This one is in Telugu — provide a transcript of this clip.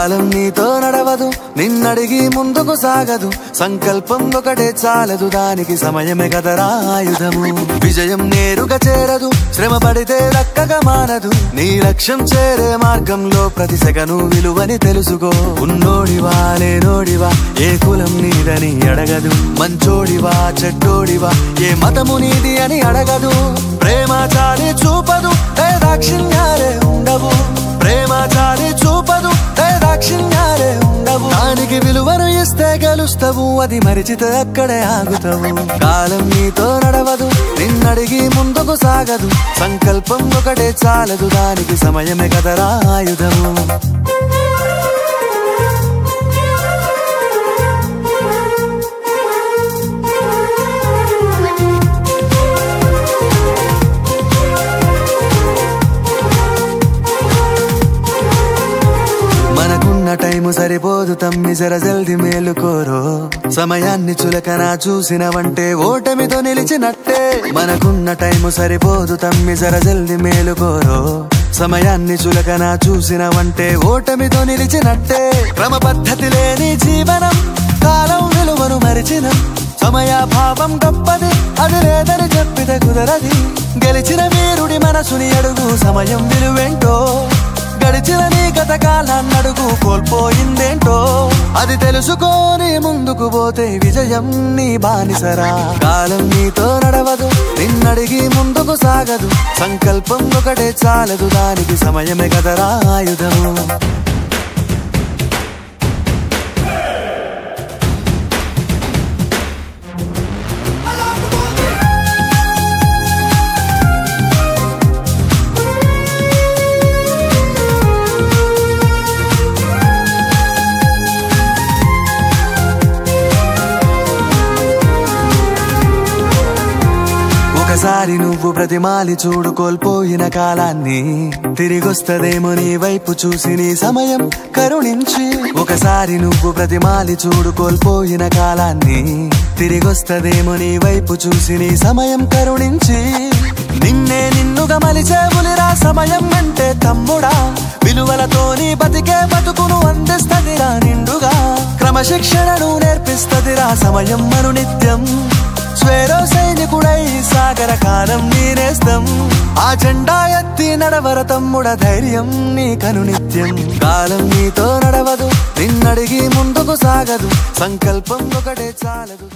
కాలం నీతో నడవదు, నిన్నడిగి ముందుకు సాగదు. సంకల్పం ఒకటే చాలదు, దానికి సమయమే కదరా ఆయుధము. విజయం నేరుగా చేరదు, శ్రమ పడితే దక్కగా మానదు. నీ లక్ష్యం చేరే మార్గంలో ప్రతి సెకను విలువని తెలుసుకో. ఉన్నోడివా లేనోడివా, ఏ కులం నీదని అడగదు. మంచోడివా చెడ్డోడివా, ఏ మతము నీది అని అడగదు. ప్రేమ చాలి చూపదు, దాక్షిణ్యాలే ఉండవు. ప్రేమ చాలి చూపదు, దాక్షిణ్యాలే ఉండవు. దానికి విలువను ఇస్తే గెలుస్తావు, అది మరిచితే అక్కడే ఆగుతావు. కాలం నీతో నడవదు, నిన్నడిగి ముందుకు సాగదు. సంకల్పం ఒకటే చాలదు, దానికి సమయమే కదరా ఆయుధము. టైము సరిపోదు తమ్మి, జర జల్ది మేలుకోరో. సమయాన్ని చులకన చూసినవంటే ఓటమితో నిలిచినట్టే. మనకున్న టైము సరిపోదు తమ్మి, జర జల్ది మేలుకోరో. సమయాన్ని చులకన చూసినవంటే ఓటమితో నిలిచినట్టే. క్రమ పద్ధతి లేని జీవనం, కాలం విలువను మరిచినం. సమయాభావం గొప్పది, అది లేదని చెప్పితే కుదరది. గెలిచిన వీరుడి మనసుని అడుగు, సమయం విలువేంటో. గడిచిన నీ గత కాలాన్నడుగు, కోల్పోయిందేంటో. అది తెలుసుకొని ముందుకు పోతే విజయం నీ బానిసరా. కాలం నీతో నడవదు, నిన్నడిగి ముందుకు సాగదు. సంకల్పం ఒకటే చాలదు, దానికి సమయమే కదరా ఆయుధము. ఒకసారి నువ్వు ప్రతిమాలి చూడు కోల్పోయిన కాలాన్ని. తిరిగొస్తదేమో నీ వైపు చూసి నీ సమయం కరుణించి. ఒకసారి నువ్వు ప్రతిమాలి చూడు కోల్పోయిన కాలాన్ని. తిరిగొస్తదేమో నీ వైపు చూసి నీ సమయం కరుణించి. నిన్నే నిన్నుగా మలిచేవులిరా సమయం అంటే తమ్ముడా. విలువలతోని బతికే బతుకును అందిస్తదిరా నిండుగా. క్రమశిక్షణను నేర్పిస్తదిరా సమయం మను నిత్యం. స్వేరో సైనికుడై సాగర కాలం నీనేస్తం. ఆ జెండా ఎత్తి నడవర తమ్ముడ, ధైర్యం నీ కను నిత్యం. కాలం నీతో నడవదు, నిన్నడిగి ముందుకు సాగదు. సంకల్పం ఒకటే చాలదు.